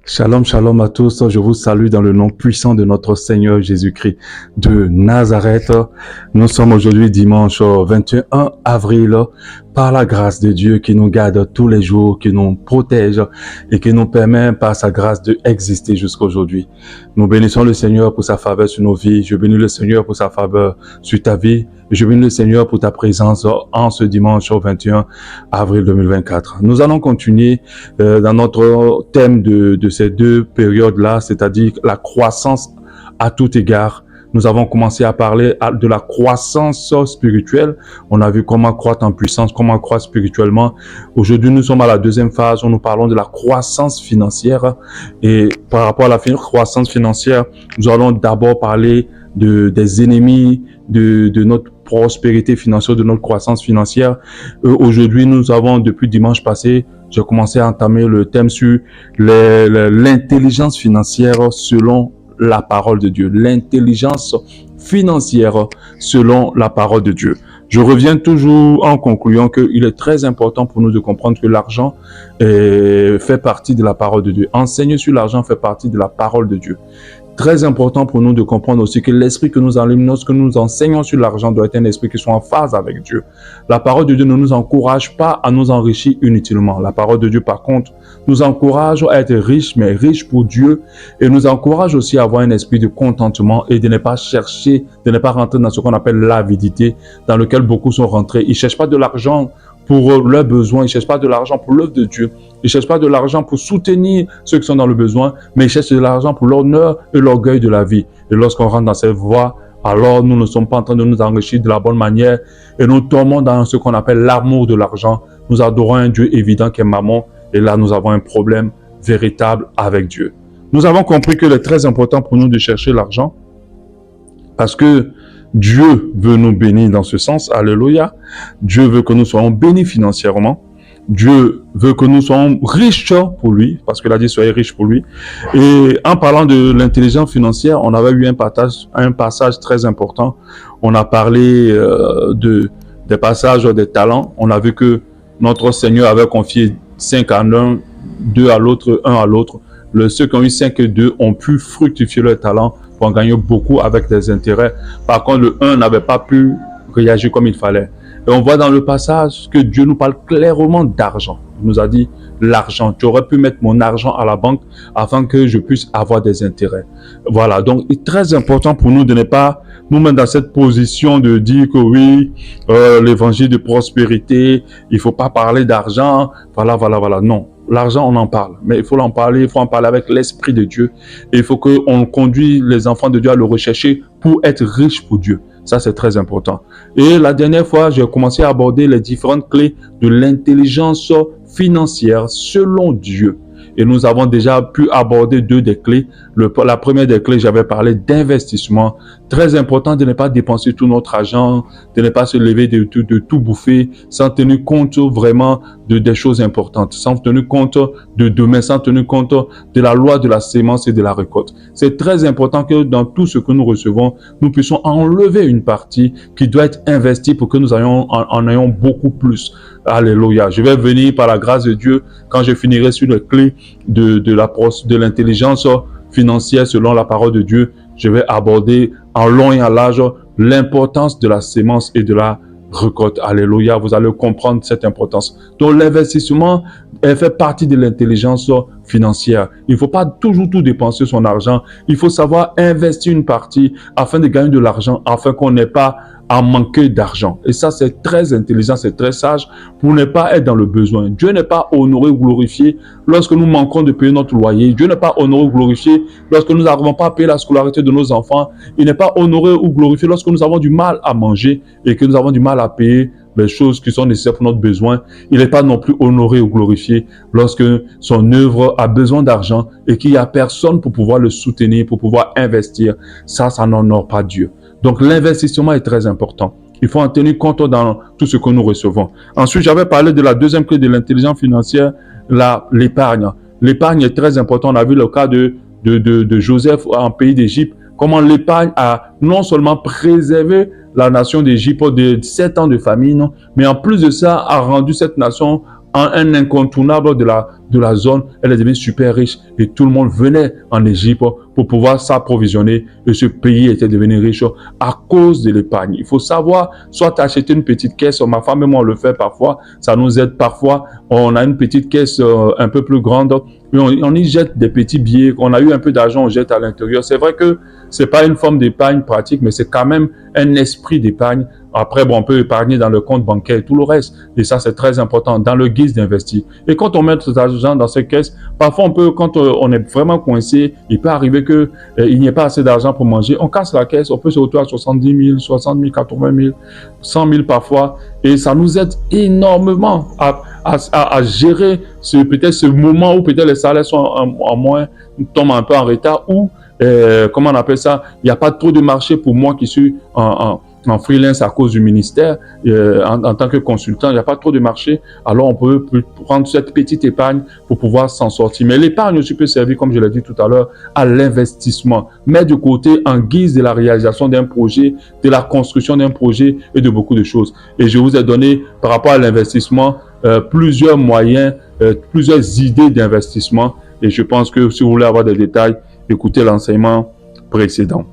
Shalom, shalom à tous. Je vous salue dans le nom puissant de notre Seigneur Jésus-Christ de Nazareth. Nous sommes aujourd'hui dimanche 21 avril. Par la grâce de Dieu qui nous garde tous les jours, qui nous protège et qui nous permet par sa grâce d'exister jusqu'à aujourd'hui. Nous bénissons le Seigneur pour sa faveur sur nos vies. Je bénis le Seigneur pour sa faveur sur ta vie. Je bénis le Seigneur pour ta présence en ce dimanche 21 avril 2024. Nous allons continuer dans notre thème de ces deux périodes-là, c'est-à-dire la croissance à tout égard. Nous avons commencé à parler de la croissance spirituelle. On a vu comment croître en puissance, comment croître spirituellement. Aujourd'hui, nous sommes à la deuxième phase où nous parlons de la croissance financière. Et par rapport à la croissance financière, nous allons d'abord parler des ennemis de notre prospérité financière, de notre croissance financière. Aujourd'hui, nous avons, depuis dimanche passé, j'ai commencé à entamer le thème sur l'intelligence financière selon la parole de Dieu, l'intelligence financière selon la parole de Dieu. Je reviens toujours en concluant qu'il est très important pour nous de comprendre que l'argent fait partie de la parole de Dieu. Enseigner sur l'argent fait partie de la parole de Dieu. Très important pour nous de comprendre aussi que l'esprit que nous allumons lorsque nous enseignons sur l'argent doit être un esprit qui soit en phase avec Dieu. La parole de Dieu ne nous encourage pas à nous enrichir inutilement. La parole de Dieu, par contre, nous encourage à être riches, mais riches pour Dieu, et nous encourage aussi à avoir un esprit de contentement et de ne pas chercher, de ne pas rentrer dans ce qu'on appelle l'avidité, dans lequel beaucoup sont rentrés. Ils ne cherchent pas de l'argent pour leurs besoins, ils ne cherchent pas de l'argent pour l'œuvre de Dieu, ils ne cherchent pas de l'argent pour soutenir ceux qui sont dans le besoin, mais ils cherchent de l'argent pour l'honneur et l'orgueil de la vie. Et lorsqu'on rentre dans cette voie, alors nous ne sommes pas en train de nous enrichir de la bonne manière et nous tombons dans ce qu'on appelle l'amour de l'argent. Nous adorons un Dieu évident qui est Mammon et là nous avons un problème véritable avec Dieu. Nous avons compris qu'il est très important pour nous de chercher l'argent parce que Dieu veut nous bénir dans ce sens, alléluia. Dieu veut que nous soyons bénis financièrement. Dieu veut que nous soyons riches pour lui, parce qu'il a dit soyez riches pour lui. Et en parlant de l'intelligence financière, on avait eu un passage très important. On a parlé des passages des talents. On a vu que notre Seigneur avait confié 5 à l'un, 2 à l'autre, 1 à l'autre. Ceux qui ont eu 5 et 2 ont pu fructifier leur talent pour en gagner beaucoup avec des intérêts. Par contre, le 1 n'avait pas pu réagir comme il fallait. Et on voit dans le passage que Dieu nous parle clairement d'argent. Il nous a dit, l'argent, tu aurais pu mettre mon argent à la banque afin que je puisse avoir des intérêts. Voilà, donc il est très important pour nous de ne pas nous mettre dans cette position de dire que oui, l'évangile de prospérité, il faut pas parler d'argent, voilà. Non. L'argent, on en parle, mais il faut en parler avec l'Esprit de Dieu. Et il faut qu'on conduise les enfants de Dieu à le rechercher pour être riches pour Dieu. Ça, c'est très important. Et la dernière fois, j'ai commencé à aborder les différentes clés de l'intelligence financière selon Dieu. Et nous avons déjà pu aborder 2 des clés. La première des clés, j'avais parlé d'investissement. Très important de ne pas dépenser tout notre argent, de ne pas se lever de tout bouffer, sans tenir compte vraiment des choses importantes, sans tenir compte de demain, sans tenir compte de la loi de la sémence et de la récolte. C'est très important que dans tout ce que nous recevons, nous puissions enlever une partie qui doit être investie pour que nous en ayons beaucoup plus. Alléluia. Je vais venir par la grâce de Dieu quand je finirai sur les clés de l'intelligence financière selon la parole de Dieu. Je vais aborder en long et en large l'importance de la sémence et de la récolte. Alléluia. Vous allez comprendre cette importance. Donc l'investissement fait partie de l'intelligence financière. Il ne faut pas toujours tout dépenser son argent. Il faut savoir investir une partie afin de gagner de l'argent, afin qu'on n'ait pas à manquer d'argent. Et ça, c'est très intelligent, c'est très sage pour ne pas être dans le besoin. Dieu n'est pas honoré ou glorifié lorsque nous manquons de payer notre loyer. Dieu n'est pas honoré ou glorifié lorsque nous n'arrivons pas à payer la scolarité de nos enfants. Il n'est pas honoré ou glorifié lorsque nous avons du mal à manger et que nous avons du mal à payer les choses qui sont nécessaires pour notre besoin. Il n'est pas non plus honoré ou glorifié lorsque son œuvre a besoin d'argent et qu'il n'y a personne pour pouvoir le soutenir, pour pouvoir investir. Ça n'honore pas Dieu. Donc l'investissement est très important. Il faut en tenir compte dans tout ce que nous recevons. Ensuite, j'avais parlé de la deuxième clé de l'intelligence financière, l'épargne. L'épargne est très important. On a vu le cas de Joseph en pays d'Égypte, comment l'épargne a non seulement préservé la nation d'Égypte de 7 ans de famine, mais en plus de ça, a rendu cette nation un incontournable de la zone. Elle est devenue super riche et tout le monde venait en Égypte pour pouvoir s'approvisionner et ce pays était devenu riche à cause de l'épargne. Il faut savoir, soit acheter une petite caisse, ma femme et moi on le fait parfois, ça nous aide parfois, on a une petite caisse un peu plus grande, et on y jette des petits billets, on a eu un peu d'argent, on jette à l'intérieur. C'est vrai que c'est pas une forme d'épargne pratique, mais c'est quand même un esprit d'épargne. Après, bon, on peut épargner dans le compte bancaire et tout le reste. Et ça, c'est très important dans le guise d'investir. Et quand on met cet argent dans ces caisses, parfois on peut, quand on est vraiment coincé, il peut arriver que il n'y ait pas assez d'argent pour manger. On casse la caisse, on peut se retrouver à 70 000, 60 000, 80 000, 100 000 parfois. Et ça nous aide énormément à gérer peut-être ce moment où peut-être les salaires sont en moins, tombent un peu en retard ou comment on appelle ça, il n'y a pas trop de marché pour moi qui suis en freelance à cause du ministère, en tant que consultant, il n'y a pas trop de marché, alors on peut prendre cette petite épargne pour pouvoir s'en sortir. Mais l'épargne aussi peut servir, comme je l'ai dit tout à l'heure, à l'investissement, mettre de côté en guise de la réalisation d'un projet, de la construction d'un projet et de beaucoup de choses. Et je vous ai donné, par rapport à l'investissement, plusieurs moyens, plusieurs idées d'investissement. Et je pense que si vous voulez avoir des détails, écoutez l'enseignement précédent.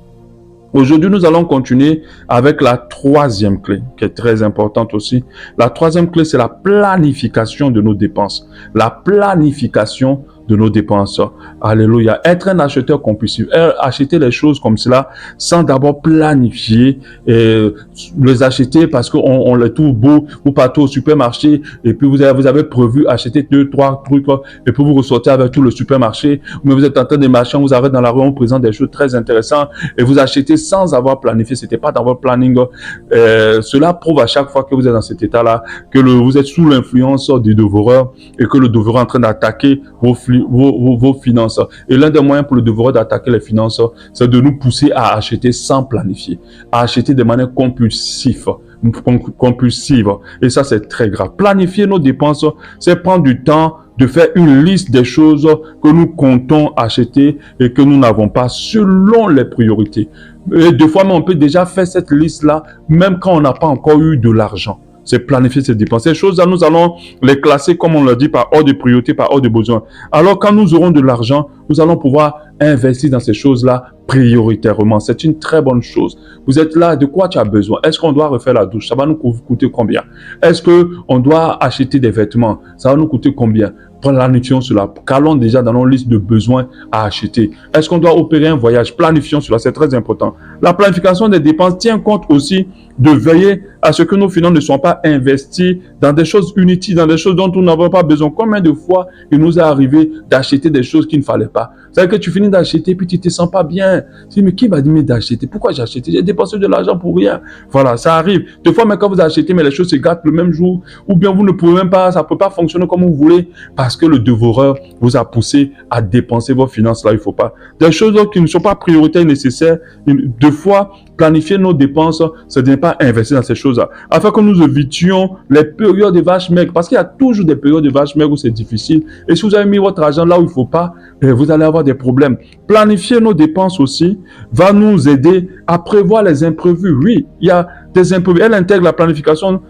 Aujourd'hui, nous allons continuer avec la troisième clé, qui est très importante aussi. La troisième clé, c'est la planification de nos dépenses. La planification de nos dépenses. Alléluia. Être un acheteur compulsif, acheter les choses comme cela sans d'abord planifier, les acheter parce qu'on les trouve beaux, vous partez au supermarché et puis vous avez prévu acheter 2-3 trucs et puis vous ressortez avec tout le supermarché, mais vous êtes en train de marcher, on vous arrête dans la rue, on vous présente des choses très intéressantes et vous achetez sans avoir planifié, c'était pas dans votre planning. Cela prouve à chaque fois que vous êtes dans cet état-là que vous êtes sous l'influence du dévoreur et que le dévoreur est en train d'attaquer vos finances. Et l'un des moyens pour le dévoreur d'attaquer les finances, c'est de nous pousser à acheter sans planifier, à acheter de manière compulsive. Et ça, c'est très grave. Planifier nos dépenses, c'est prendre du temps de faire une liste des choses que nous comptons acheter et que nous n'avons pas selon les priorités. Et des fois, on peut déjà faire cette liste-là, même quand on n'a pas encore eu de l'argent. C'est planifier ces dépenses. Ces choses-là, nous allons les classer, comme on l'a dit, par ordre de priorité, par ordre de besoin. Alors, quand nous aurons de l'argent, nous allons pouvoir investir dans ces choses-là prioritairement. C'est une très bonne chose. Vous êtes là, de quoi tu as besoin? Est-ce qu'on doit refaire la douche? Ça va nous coûter combien? Est-ce qu'on doit acheter des vêtements? Ça va nous coûter combien? Planifions cela. Calons déjà dans nos listes de besoins à acheter. Est-ce qu'on doit opérer un voyage? Planifions cela, c'est très important. La planification des dépenses tient compte aussi de veiller à ce que nos finances ne soient pas investies dans des choses inutiles, dans des choses dont nous n'avons pas besoin. Combien de fois il nous est arrivé d'acheter des choses qu'il ne fallait pas? C'est-à-dire que tu finis d'acheter puis tu ne te sens pas bien. Tu dis, mais qui m'a dit d'acheter? Pourquoi j'ai acheté? J'ai dépensé de l'argent pour rien. Voilà, ça arrive. Des fois, même quand vous achetez, mais les choses se gâtent le même jour, ou bien vous ne pouvez même pas, ça ne peut pas fonctionner comme vous voulez, parce que le dévoreur vous a poussé à dépenser vos finances là, il ne faut pas. Des choses qui ne sont pas prioritaires et nécessaires, deux fois, planifier nos dépenses, ce n'est pas investir dans ces choses-là. Afin que nous évitions les périodes de vaches maigres, parce qu'il y a toujours des périodes de vaches maigres où c'est difficile. Et si vous avez mis votre argent là où il ne faut pas, vous allez avoir des problèmes. Planifier nos dépenses aussi va nous aider à prévoir les imprévus. Oui, il y a des imprévus. Elle intègre la planification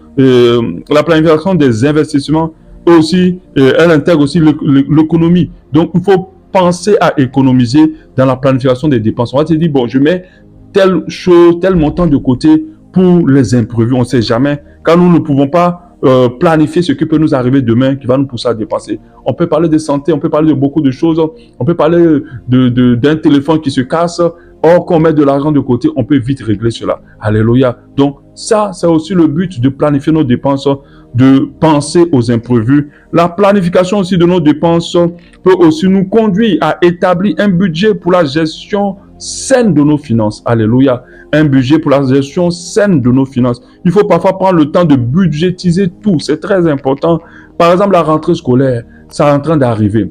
des investissements et aussi, elle intègre aussi l'économie. Donc, il faut penser à économiser dans la planification des dépenses. On va se dire, bon, je mets telle chose, tel montant de côté pour les imprévus. On ne sait jamais. Quand nous ne pouvons pas planifier ce qui peut nous arriver demain, qui va nous pousser à dépenser. On peut parler de santé, on peut parler de beaucoup de choses. On peut parler d'un téléphone qui se casse. Or, qu'on met de l'argent de côté, on peut vite régler cela. Alléluia. Donc, ça, c'est aussi le but de planifier nos dépenses, de penser aux imprévus. La planification aussi de nos dépenses peut aussi nous conduire à établir un budget pour la gestion saine de nos finances. Alléluia. Un budget pour la gestion saine de nos finances. Il faut parfois prendre le temps de budgétiser tout. C'est très important. Par exemple, la rentrée scolaire, ça est en train d'arriver.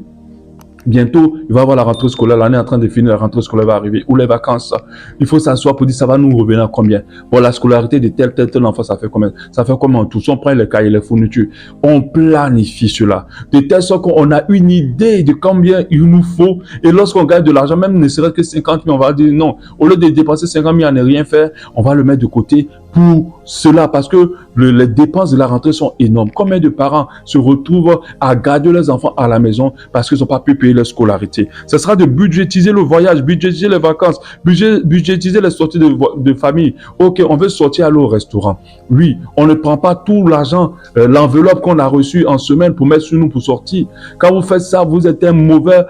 Bientôt, il va y avoir la rentrée scolaire, l'année est en train de finir, la rentrée scolaire va arriver, ou les vacances. Il faut s'asseoir pour dire, ça va nous revenir à combien? Bon, la scolarité de tel enfant, ça fait combien? Ça fait combien en tout? On prend les cahiers, les fournitures. On planifie cela. De telle sorte qu'on a une idée de combien il nous faut. Et lorsqu'on gagne de l'argent, même ne serait-ce que 50 000, on va dire non. Au lieu de dépenser 50 000 à ne rien faire, on va le mettre de côté pour cela, parce que les dépenses de la rentrée sont énormes. Combien de parents se retrouvent à garder leurs enfants à la maison parce qu'ils n'ont pas pu payer leur scolarité? Ce sera de budgétiser le voyage, budgétiser les vacances, budgétiser les sorties de famille. Ok, on veut sortir aller au restaurant. Oui, on ne prend pas tout l'argent, l'enveloppe qu'on a reçue en semaine pour mettre sur nous pour sortir. Quand vous faites ça, vous êtes un mauvais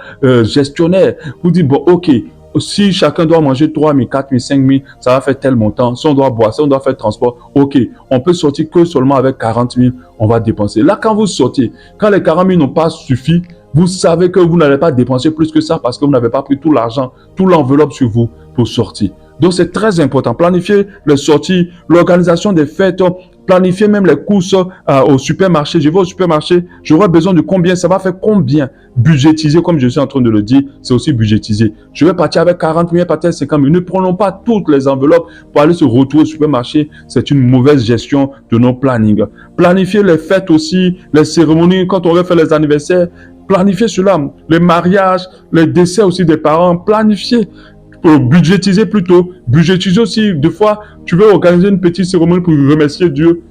gestionnaire. Vous dites, bon, ok, si chacun doit manger 3 000, 4 000, 5 000, ça va faire tel montant. Si on doit boire, si on doit faire transport, ok, on peut sortir que seulement avec 40 000, on va dépenser. Là, quand vous sortez, quand les 40 000 n'ont pas suffi, vous savez que vous n'allez pas dépenser plus que ça parce que vous n'avez pas pris tout l'argent, tout l'enveloppe sur vous pour sortir. Donc, c'est très important. Planifier les sorties, l'organisation des fêtes, planifier même les courses au supermarché. Je vais au supermarché, j'aurai besoin de combien, ça va faire combien. Budgétiser, comme je suis en train de le dire, c'est aussi budgétiser. Je vais partir avec 40 000, partir avec 50 000. Ne prenons pas toutes les enveloppes pour aller se retrouver au supermarché. C'est une mauvaise gestion de nos plannings. Planifier les fêtes aussi, les cérémonies, quand on va faire les anniversaires, planifier cela. Les mariages, les décès aussi des parents, planifier. Budgétiser plutôt. Budgétiser aussi, des fois, tu veux organiser une petite cérémonie pour remercier Dieu.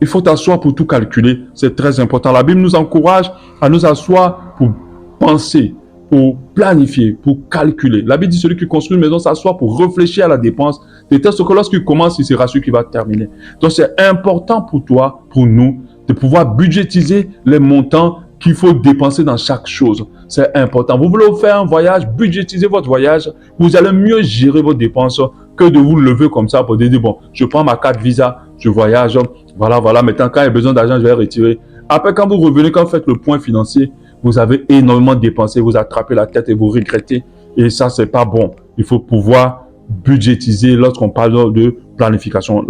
Il faut t'asseoir pour tout calculer. C'est très important. La Bible nous encourage à nous asseoir pour penser, pour planifier, pour calculer. La Bible dit celui qui construit une maison s'assoit pour réfléchir à la dépense, de telle sorte que lorsqu'il commence, il sera sûr qu'il va terminer. Donc c'est important pour toi, pour nous, de pouvoir budgétiser les montants qu'il faut dépenser dans chaque chose. C'est important. Vous voulez faire un voyage, budgétisez votre voyage. Vous allez mieux gérer vos dépenses que de vous lever comme ça pour dire, bon, je prends ma carte Visa, je voyage. Voilà. Maintenant, quand il y a besoin d'argent, je vais retirer. Après, quand vous revenez, quand vous faites le point financier, vous avez énormément dépensé, vous attrapez la tête et vous regrettez. Et ça, c'est pas bon. Il faut pouvoir budgétiser lorsqu'on parle de planification.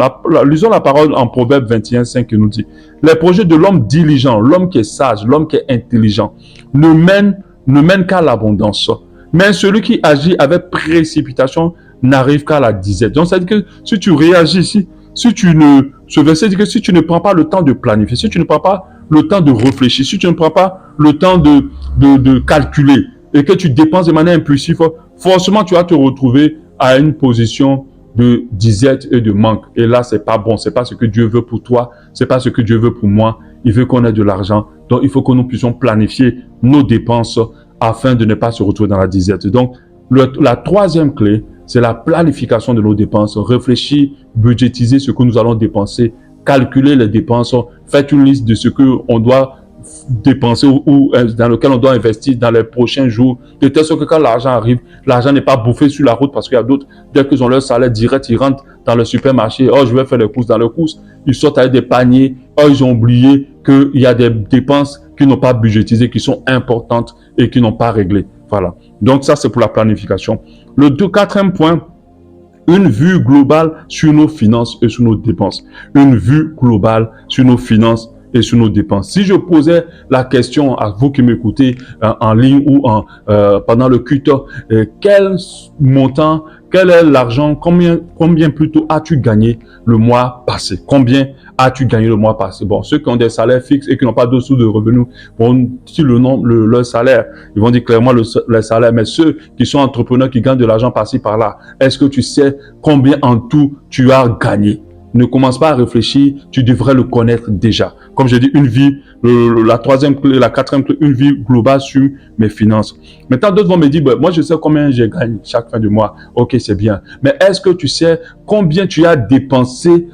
Lisons la parole en Proverbe 21:5 qui nous dit: les projets de l'homme diligent, l'homme qui est sage, l'homme qui est intelligent, ne mènent qu'à l'abondance. Mais celui qui agit avec précipitation n'arrive qu'à la disette. Donc, ça veut dire que si tu réagis ici, ce verset dit que si tu ne prends pas le temps de planifier, si tu ne prends pas le temps de réfléchir, si tu ne prends pas le temps de calculer et que tu dépenses de manière impulsive, forcément, tu vas te retrouver à une position de disette et de manque. Et là, c'est pas bon. C'est pas ce que Dieu veut pour toi. C'est pas ce que Dieu veut pour moi. Il veut qu'on ait de l'argent. Donc, il faut que nous puissions planifier nos dépenses afin de ne pas se retrouver dans la disette. Donc, la troisième clé, c'est la planification de nos dépenses. Réfléchir, budgétiser ce que nous allons dépenser, calculer les dépenses, faites une liste de ce que on doit dépenser ou dans lequel on doit investir dans les prochains jours, de telle sorte que quand l'argent arrive, l'argent n'est pas bouffé sur la route parce qu'il y a d'autres, dès qu'ils ont leur salaire direct, ils rentrent dans le supermarché, oh je vais faire les courses, dans les courses, ils sortent avec des paniers, oh ils ont oublié qu'il y a des dépenses qui n'ont pas budgétisées, qui sont importantes et qui n'ont pas réglées. Voilà. Donc ça c'est pour la planification. Le quatrième point, une vue globale sur nos finances et sur nos dépenses. Une vue globale sur nos finances et sur nos dépenses. Si je posais la question à vous qui m'écoutez en ligne ou pendant le culte, quel montant, quel est l'argent, combien plutôt as-tu gagné le mois passé? Combien as-tu gagné le mois passé? Bon, ceux qui ont des salaires fixes et qui n'ont pas d'autres sources de revenus, bon, si leur salaire, ils vont dire clairement le salaire, mais ceux qui sont entrepreneurs, qui gagnent de l'argent par-ci, par-là, est-ce que tu sais combien en tout tu as gagné? Ne commence pas à réfléchir, tu devrais le connaître déjà. Comme je dis, une vie, la troisième clé, la quatrième clé, une vie globale sur mes finances. Maintenant, d'autres vont me dire, moi je sais combien je gagne chaque fin de mois. Ok, c'est bien. Mais est-ce que tu sais combien tu as dépensé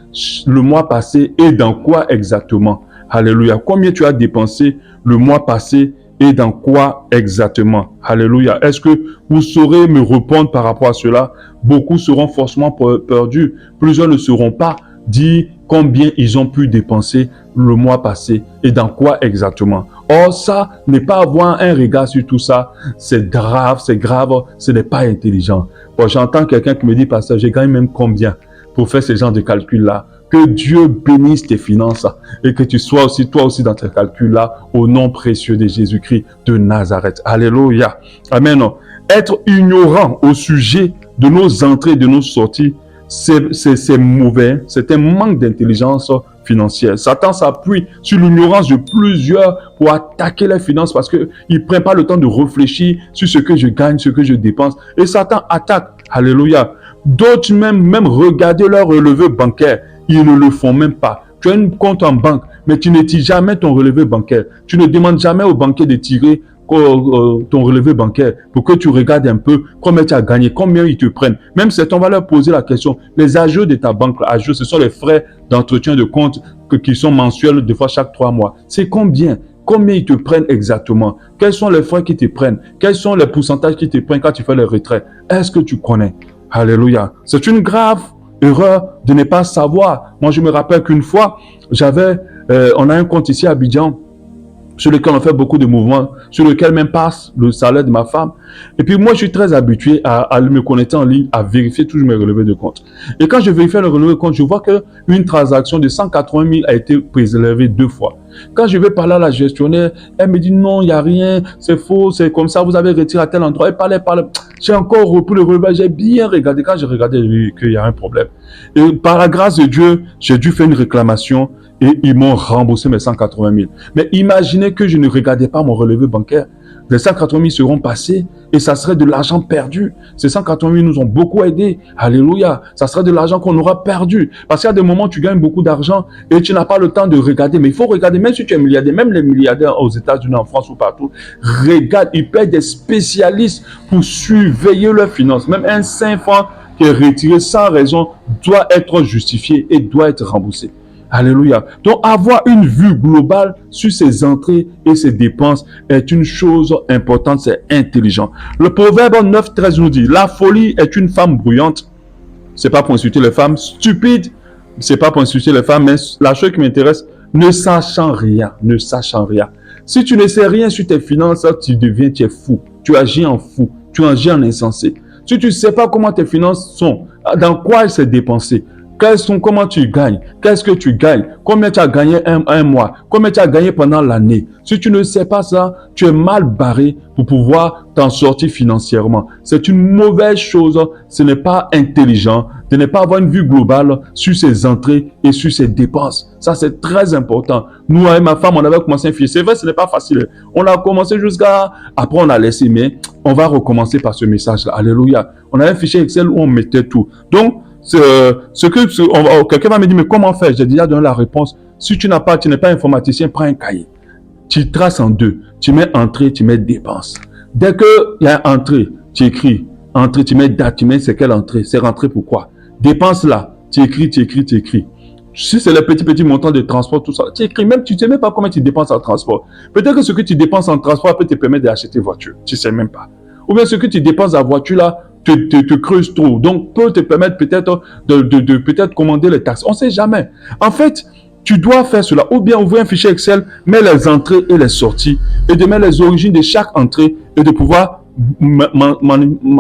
le mois passé et dans quoi exactement? Alléluia. Combien tu as dépensé le mois passé et dans quoi exactement? Alléluia. Est-ce que vous saurez me répondre par rapport à cela? Beaucoup seront forcément perdus. Plusieurs ne sauront pas dire combien ils ont pu dépenser le mois passé et dans quoi exactement. Or, ça, ne pas avoir un regard sur tout ça, c'est grave, ce n'est pas intelligent. Bon, j'entends quelqu'un qui me dit, pasteur, je gagne même combien pour faire ce genre de calcul-là. Que Dieu bénisse tes finances et que tu sois aussi, toi aussi, dans tes calculs-là, au nom précieux de Jésus-Christ de Nazareth. Alléluia. Amen. Être ignorant au sujet de nos entrées et de nos sorties, c'est mauvais. C'est un manque d'intelligence financière. Satan s'appuie sur l'ignorance de plusieurs pour attaquer les finances parce qu'il ne prend pas le temps de réfléchir sur ce que je gagne, ce que je dépense. Et Satan attaque. Alléluia. D'autres même regarder leur relevé bancaire, ils ne le font même pas. Tu as un compte en banque, mais tu ne tires jamais ton relevé bancaire. Tu ne demandes jamais au banquier de tirer ton relevé bancaire pour que tu regardes un peu combien tu as gagné, combien ils te prennent. Même si on va leur poser la question, les agios de ta banque, ce sont les frais d'entretien de compte qui sont mensuels, des fois chaque 3 mois. C'est combien? Combien ils te prennent exactement? Quels sont les frais qu'ils te prennent? Quels sont les pourcentages qu'ils te prennent quand tu fais les retraits? Est-ce que tu connais? Alléluia. C'est une grave erreur de ne pas savoir. Moi, je me rappelle qu'une fois, on a un compte ici à Abidjan, sur lequel on fait beaucoup de mouvements, sur lequel même passe le salaire de ma femme. Et puis moi, je suis très habitué à me connecter en ligne, à vérifier tous mes relevés de compte. Et quand je vérifie le relevé de compte, je vois qu'une transaction de 180 000 a été prélevée 2 fois. Quand je vais parler à la gestionnaire, elle me dit non, il n'y a rien, c'est faux, c'est comme ça, vous avez retiré à tel endroit. Elle parlait. J'ai encore repris le relevé, j'ai bien regardé. Quand j'ai regardé, j'ai vu qu'il y a un problème. Et par la grâce de Dieu, j'ai dû faire une réclamation. Et ils m'ont remboursé mes 180 000. Mais imaginez que je ne regardais pas mon relevé bancaire. Les 180 000 seront passés et ça serait de l'argent perdu. Ces 180 000 nous ont beaucoup aidés. Alléluia. Ça serait de l'argent qu'on aura perdu. Parce qu'il y a des moments où tu gagnes beaucoup d'argent et tu n'as pas le temps de regarder. Mais il faut regarder, même si tu es milliardaire, même les milliardaires aux États-Unis, en France ou partout, regarde, ils paient des spécialistes pour surveiller leurs finances. Même un 5 francs qui est retiré sans raison doit être justifié et doit être remboursé. Alléluia. Donc, avoir une vue globale sur ses entrées et ses dépenses est une chose importante, c'est intelligent. Le proverbe 9:13 nous dit, la folie est une femme bruyante. C'est pas pour insulter les femmes. Stupide, c'est pas pour insulter les femmes, mais la chose qui m'intéresse, ne sachant rien. Si tu ne sais rien sur tes finances, tu es fou. Tu agis en fou. Tu agis en insensé. Si tu ne sais pas comment tes finances sont, dans quoi elles sont dépensées, comment tu gagnes? Qu'est-ce que tu gagnes? Combien tu as gagné un mois? Combien tu as gagné pendant l'année? Si tu ne sais pas ça, tu es mal barré pour pouvoir t'en sortir financièrement. C'est une mauvaise chose. Ce n'est pas intelligent de ne pas avoir une vue globale sur ses entrées et sur ses dépenses. Ça, c'est très important. Nous, avec ma femme, on avait commencé un fichier. C'est vrai, ce n'est pas facile. On a commencé jusqu'à... Après, on a laissé, mais on va recommencer par ce message-là. Alléluia. On avait un fichier Excel où on mettait tout. Donc, quelqu'un va me dire, mais comment faire? J'ai déjà donné la réponse. Si tu n'es pas informaticien, prends un cahier. Tu traces en 2. Tu mets entrée, tu mets dépense. Dès qu'il y a entrée, tu écris. Entrée, tu mets date, tu mets c'est quelle entrée? C'est rentrée pourquoi? Dépense là, tu écris. Si c'est le petit montant de transport, tout ça, tu écris. Même tu ne sais même pas combien tu dépenses en transport. Peut-être que ce que tu dépenses en transport peut te permettre d'acheter voiture. Tu ne sais même pas. Ou bien ce que tu dépenses en voiture là, te creuse trop. Donc, peut te permettre peut-être de peut-être commander les taxes. On ne sait jamais. En fait, tu dois faire cela. Ou bien ouvrir un fichier Excel, mettre les entrées et les sorties, et de mettre les origines de chaque entrée, et de pouvoir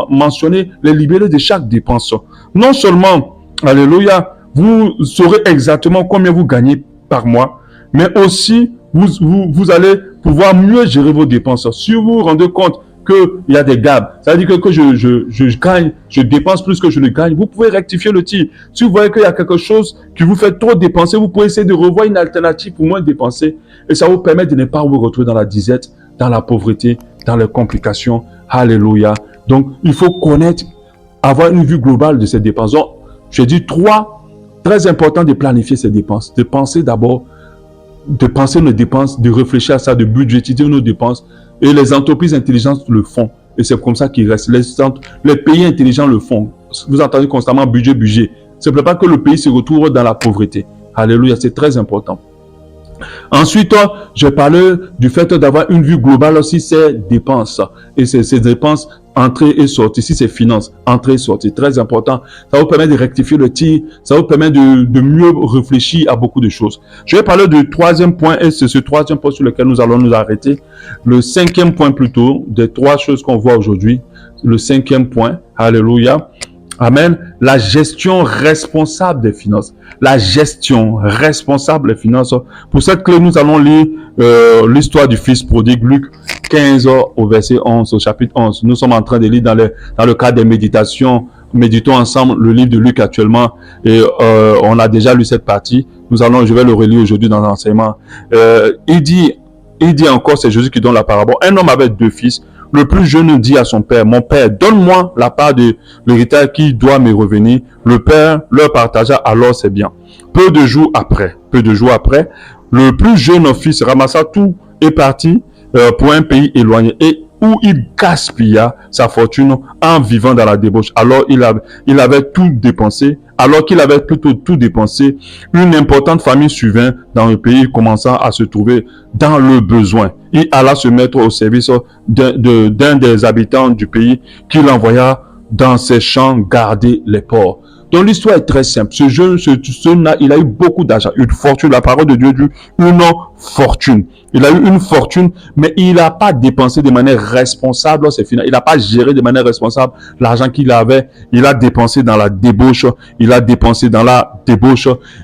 mentionner les libellés de chaque dépense. Non seulement, alléluia, vous saurez exactement combien vous gagnez par mois, mais aussi, vous allez pouvoir mieux gérer vos dépenses. Si vous vous rendez compte qu'il y a des gaps, ça veut dire que je dépense plus que je ne gagne, vous pouvez rectifier le tir. Si vous voyez qu'il y a quelque chose qui vous fait trop dépenser, vous pouvez essayer de revoir une alternative pour moins dépenser, et ça vous permet de ne pas vous retrouver dans la disette, dans la pauvreté, dans les complications. Alléluia. Donc, il faut connaître, avoir une vue globale de ces dépenses. Donc, je dis 3, très important de planifier ces dépenses, de penser d'abord, de penser nos dépenses, de réfléchir à ça, de budgétiser nos dépenses. Et les entreprises intelligentes le font. Et c'est comme ça qu'il reste. Les pays intelligents le font. Vous entendez constamment budget. Ce n'est pas que le pays se retrouve dans la pauvreté. Alléluia, c'est très important. Ensuite, je parlais du fait d'avoir une vue globale aussi, c'est dépenses. Et ces dépenses, entrée et sortie. Si c'est finances, entrée et sortie, très important. Ça vous permet de rectifier le tir, ça vous permet de mieux réfléchir à beaucoup de choses. Je vais parler du 3e point, et c'est ce 3e point sur lequel nous allons nous arrêter. Le 5e point plutôt, des 3 choses qu'on voit aujourd'hui. Le 5e point, alléluia. Amen. La gestion responsable des finances. La gestion responsable des finances. Pour cette clé, nous allons lire l'histoire du fils prodigue, Luc 15 au verset 11, au chapitre 11. Nous sommes en train de lire dans le cadre des méditations. Méditons ensemble le livre de Luc actuellement. Et on a déjà lu cette partie. Je vais le relire aujourd'hui dans l'enseignement. Il dit encore, c'est Jésus qui donne la parabole. Un homme avait 2 fils. Le plus jeune dit à son père, mon père, donne-moi la part de l'héritage qui doit me revenir. Le père leur partagea alors ses biens. Peu de jours après, le plus jeune fils ramassa tout et partit pour un pays éloigné et où il gaspilla sa fortune en vivant dans la débauche. Alors qu'il avait tout dépensé, une importante famine survint dans le pays, commençant à se trouver dans le besoin. Il alla se mettre au service d'un des habitants du pays, qui l'envoya dans ses champs garder les porcs. Donc l'histoire est très simple. Ce jeune-là, il a eu beaucoup d'argent, une fortune. La parole de Dieu dit une fortune. Il a eu une fortune, mais il n'a pas dépensé de manière responsable ses finances. Il n'a pas géré de manière responsable l'argent qu'il avait. Il a dépensé dans la débauche.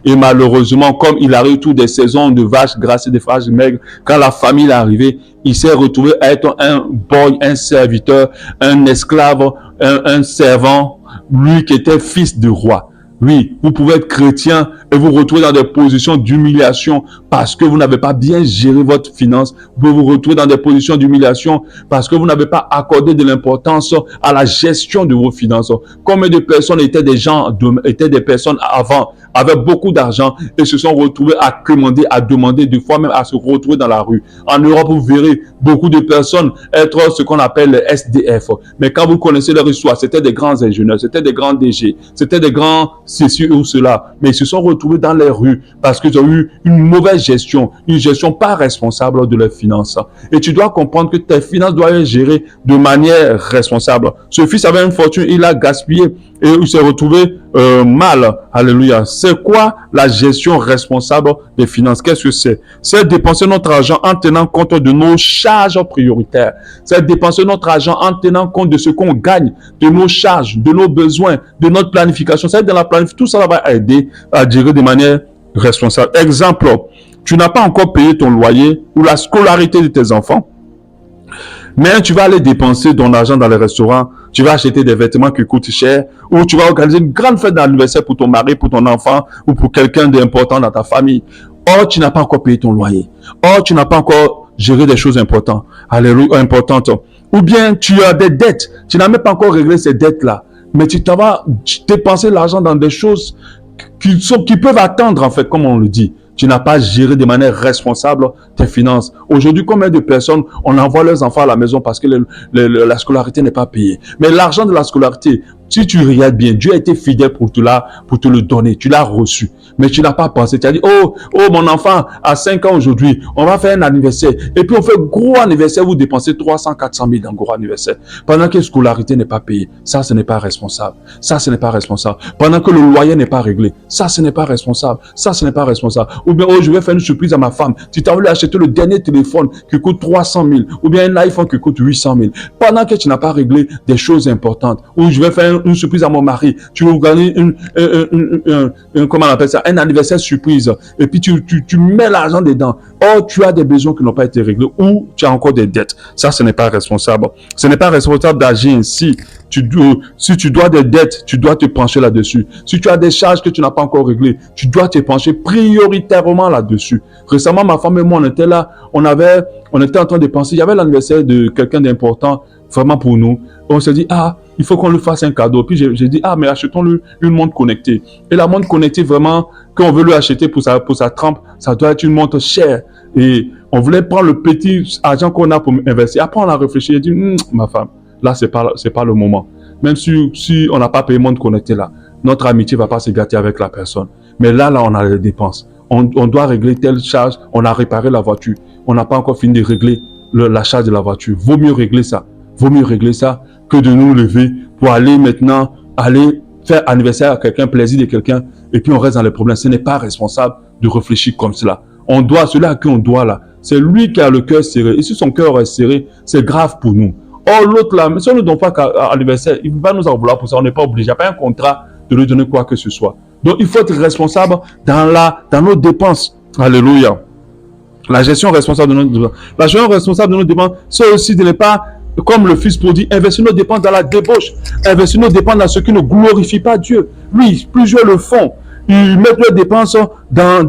Et malheureusement, comme il arrive toutes des saisons de vaches grasses et de vaches maigres, quand la famille est arrivée, il s'est retrouvé à être un boy, un serviteur, un esclave, un servant, lui qui était fils de roi. Oui, vous pouvez être chrétien et vous retrouver dans des positions d'humiliation parce que vous n'avez pas bien géré votre finance. Vous pouvez vous retrouver dans des positions d'humiliation parce que vous n'avez pas accordé de l'importance à la gestion de vos finances. Combien de personnes étaient des personnes avant, avaient beaucoup d'argent et se sont retrouvées à demander, des fois même à se retrouver dans la rue. En Europe, vous verrez beaucoup de personnes être ce qu'on appelle les SDF. Mais quand vous connaissez leur histoire, c'était des grands ingénieurs, c'était des grands DG, c'était des grands ceci ou cela, mais ils se sont retrouvés dans les rues parce qu'ils ont eu une mauvaise gestion, une gestion pas responsable de leurs finances. Et tu dois comprendre que tes finances doivent être gérées de manière responsable. Ce fils avait une fortune, il a gaspillé et il s'est retrouvé mal. Alléluia. C'est quoi la gestion responsable des finances? Qu'est-ce que c'est? C'est dépenser notre argent en tenant compte de nos charges prioritaires. C'est dépenser notre argent en tenant compte de ce qu'on gagne, de nos charges, de nos besoins, de notre planification. C'est dans la planification. Tout ça va aider à gérer de manière responsable. Exemple, tu n'as pas encore payé ton loyer ou la scolarité de tes enfants, mais tu vas aller dépenser ton argent dans les restaurants, tu vas acheter des vêtements qui coûtent cher, ou tu vas organiser une grande fête d'anniversaire pour ton mari, pour ton enfant, ou pour quelqu'un d'important dans ta famille. Or, tu n'as pas encore payé ton loyer. Or, tu n'as pas encore géré des choses importantes. Importantes. Ou bien, tu as des dettes. Tu n'as même pas encore réglé ces dettes-là. Mais tu vas dépenser l'argent dans des choses qui peuvent attendre, en fait, comme on le dit. Tu n'as pas géré de manière responsable tes finances. Aujourd'hui, combien de personnes, on envoie leurs enfants à la maison parce que la scolarité n'est pas payée. Mais l'argent de la scolarité, si tu regardes bien, Dieu a été fidèle pour te le donner. Tu l'as reçu. Mais tu n'as pas pensé. Tu as dit, oh, mon enfant a 5 ans aujourd'hui. On va faire un anniversaire. Et puis, on fait gros anniversaire. Vous dépensez 300, 400 000 dans gros anniversaire. Pendant que la scolarité n'est pas payée. Ça, ce n'est pas responsable. Ça, ce n'est pas responsable. Pendant que le loyer n'est pas réglé. Ça, ce n'est pas responsable. Ça, ce n'est pas responsable. Ou bien, oh, je vais faire une surprise à ma femme. Tu t'as voulu acheter le dernier téléphone qui coûte 300 000. Ou bien un iPhone qui coûte 800 000. Pendant que tu n'as pas réglé des choses importantes. Ou je vais faire une surprise à mon mari. Tu veux gagner comment on appelle ça? Un anniversaire surprise. Et puis tu mets l'argent dedans. Or, tu as des besoins qui n'ont pas été réglés. Ou tu as encore des dettes. Ça, ce n'est pas responsable. Ce n'est pas responsable d'agir ainsi. Si tu dois des dettes, tu dois te pencher là-dessus. Si tu as des charges que tu n'as pas encore réglées, tu dois te pencher prioritairement là-dessus. Récemment, ma femme et moi, on était là, on était en train de penser, il y avait l'anniversaire de quelqu'un d'important, vraiment pour nous. On s'est dit, il faut qu'on lui fasse un cadeau. Puis j'ai dit, mais achetons-lui une montre connectée. Et la montre connectée, vraiment, quand on veut lui acheter pour sa trempe, ça doit être une montre chère. Et on voulait prendre le petit argent qu'on a pour investir. Après, on a réfléchi et dit, ma femme, là, c'est pas le moment. Même si on n'a pas payé montre connectée là, notre amitié va pas se gâter avec la personne. Mais là, on a les dépenses. On doit régler telle charge. On a réparé la voiture. On n'a pas encore fini de régler la charge de la voiture. Vaut mieux régler ça. Vaut mieux régler ça que de nous lever pour aller faire anniversaire à quelqu'un, plaisir de quelqu'un, et puis on reste dans les problèmes. Ce n'est pas responsable de réfléchir comme cela. Celui à qui on doit là, c'est lui qui a le cœur serré. Et si son cœur est serré, c'est grave pour nous. Or, l'autre là, si on ne donne pas qu'à l'anniversaire, il va nous en vouloir pour ça. On n'est pas obligé. Il n'y a pas un contrat de lui donner quoi que ce soit. Donc, il faut être responsable dans nos dépenses. Alléluia. La gestion responsable de nos dépenses. La gestion responsable de nos dépenses, c'est aussi de ne pas, comme le fils prodigue, investir nos dépenses dans la débauche. Investir nos dépenses dans ce qui ne glorifie pas Dieu. Oui, plusieurs le font. Ils mettent leurs dépenses dans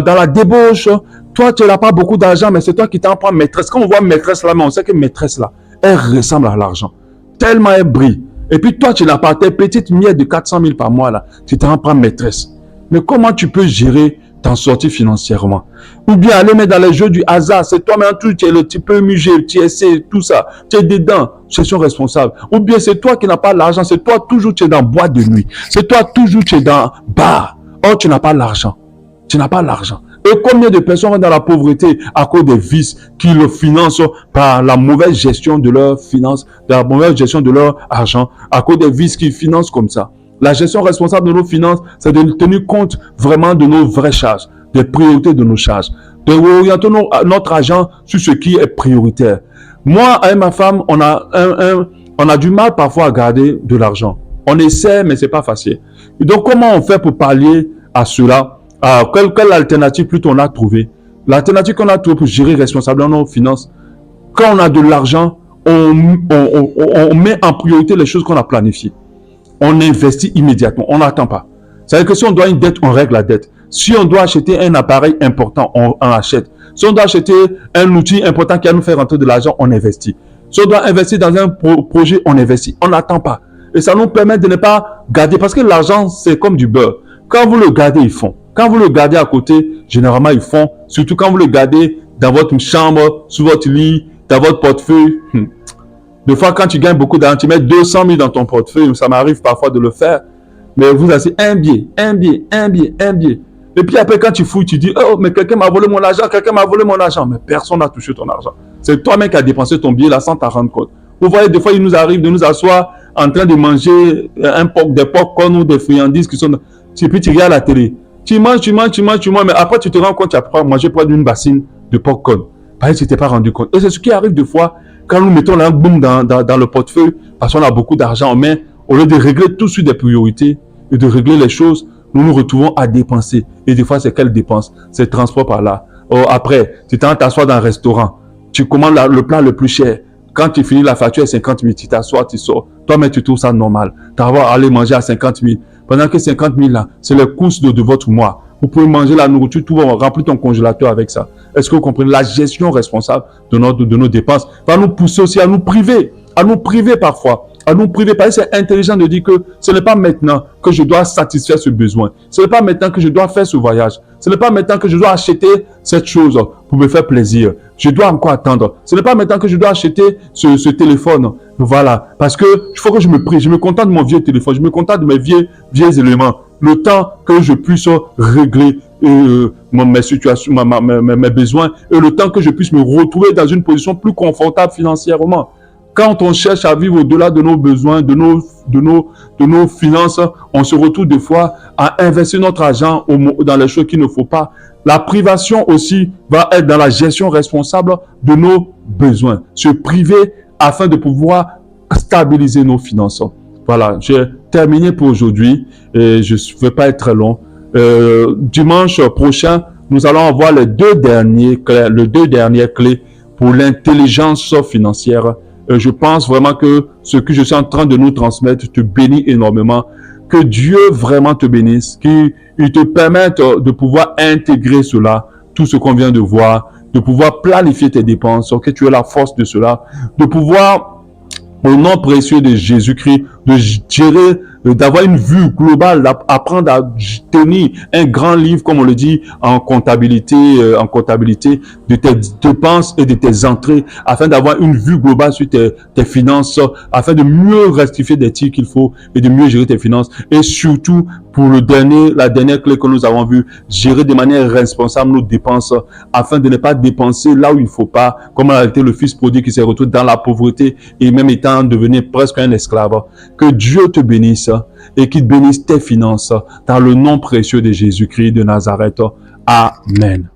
la débauche, Toi, tu n'as pas beaucoup d'argent, mais c'est toi qui t'en prends maîtresse. Quand on voit maîtresse là, mais on sait que maîtresse là, elle ressemble à l'argent. Tellement elle brille. Et puis toi, tu n'as pas tes petites miettes de 400 000 par mois là, tu t'en prends maîtresse. Mais comment tu peux gérer, t'en sortir financièrement? Ou bien aller mettre dans les jeux du hasard, c'est toi maintenant tout, tu es le petit peu musée, tu essaies tout ça, tu es dedans, gestion responsable. Ou bien c'est toi qui n'as pas l'argent, c'est toi toujours tu es dans boîte de nuit, c'est toi toujours tu es dans bar. Or tu n'as pas l'argent, tu n'as pas l'argent. Et combien de personnes vont dans la pauvreté à cause des vices qui le financent par la mauvaise gestion de leurs finances, de la mauvaise gestion de leur argent, à cause des vices qui financent comme ça. La gestion responsable de nos finances, c'est de tenir compte vraiment de nos vraies charges, des priorités de nos charges, de orienter notre argent sur ce qui est prioritaire. Moi, avec ma femme, on a du mal parfois à garder de l'argent. On essaie, mais c'est pas facile. Et donc, comment on fait pour pallier à cela? Quelle alternative plutôt on a trouvé? L'alternative qu'on a trouvée pour gérer responsablement nos finances, quand on a de l'argent, on met en priorité les choses qu'on a planifiées. On investit immédiatement, on n'attend pas. C'est-à-dire que si on doit une dette, on règle la dette. Si on doit acheter un appareil important, on achète. Si on doit acheter un outil important qui va nous faire rentrer de l'argent, on investit. Si on doit investir dans un projet, on investit. On n'attend pas. Et ça nous permet de ne pas garder, parce que l'argent, c'est comme du beurre. Quand vous le gardez, ils font. Quand vous le gardez à côté, généralement, ils font. Surtout quand vous le gardez dans votre chambre, sous votre lit, dans votre portefeuille. Des fois, quand tu gagnes beaucoup d'argent, tu mets 200 000 dans ton portefeuille. Ça m'arrive parfois de le faire. Mais vous avez un billet. Et puis après, quand tu fouilles, tu dis, oh, mais quelqu'un m'a volé mon argent, Mais personne n'a touché ton argent. C'est toi-même qui as dépensé ton billet là sans t'en rendre compte. Vous voyez, des fois, il nous arrive de nous asseoir en train de manger des popcorn ou des friandises qui sont... Et puis tu regardes la télé. Tu manges, mais après tu te rends compte, tu as mangé près d'une bassine de popcorn. Parce que tu t'es pas rendu compte. Et c'est ce qui arrive des fois, quand nous mettons là, boum, dans le portefeuille, parce qu'on a beaucoup d'argent, mais au lieu de régler tout de suite des priorités et de régler les choses, nous nous retrouvons à dépenser. Et des fois, c'est quelle dépense? C'est transport par là. Après, tu t'assois dans un restaurant, tu commandes le plat le plus cher. Quand tu finis la facture à 50 000, tu t'assois, tu sors. Toi-même, tu trouves ça normal. D'avoir à aller manger à 50 000. Pendant que 50 000 là, c'est les courses de votre mois. Vous pouvez manger la nourriture, tout va remplir ton congélateur avec ça. Est-ce que vous comprenez? La gestion responsable de nos dépenses va nous pousser aussi à nous priver parfois. Parce que c'est intelligent de dire que ce n'est pas maintenant que je dois satisfaire ce besoin. Ce n'est pas maintenant que je dois faire ce voyage. Ce n'est pas maintenant que je dois acheter cette chose pour me faire plaisir. Je dois encore attendre. Ce n'est pas maintenant que je dois acheter ce téléphone. Voilà. Parce que il faut que je me prie. Je me contente de mon vieux téléphone. Je me contente de mes vieux éléments. Le temps que je puisse régler mes situations, mes besoins, et le temps que je puisse me retrouver dans une position plus confortable financièrement. Quand on cherche à vivre au-delà de nos besoins, de nos finances, on se retrouve des fois à investir notre argent dans les choses qu'il ne faut pas. La privation aussi va être dans la gestion responsable de nos besoins. Se priver afin de pouvoir stabiliser nos finances. Voilà, j'ai terminé pour aujourd'hui et je ne vais pas être très long. Dimanche prochain, nous allons avoir les deux dernières clés pour l'intelligence financière. Je pense vraiment que ce que je suis en train de nous transmettre te bénit énormément. Que Dieu vraiment te bénisse, qu'il te permette de pouvoir intégrer cela, tout ce qu'on vient de voir, de pouvoir planifier tes dépenses, que tu aies la force de cela, de pouvoir, au nom précieux de Jésus-Christ, de gérer, d'avoir une vue globale, apprendre à tenir un grand livre, comme on le dit, en comptabilité de tes dépenses et de tes entrées, afin d'avoir une vue globale sur tes finances, afin de mieux rectifier des tirs qu'il faut et de mieux gérer tes finances. Et surtout, pour la dernière clé que nous avons vue, gérer de manière responsable nos dépenses, afin de ne pas dépenser là où il ne faut pas, comme a été le fils prodigue qui s'est retrouvé dans la pauvreté et même étant devenu presque un esclave. Que Dieu te bénisse et qu'il bénisse tes finances dans le nom précieux de Jésus-Christ de Nazareth. Amen.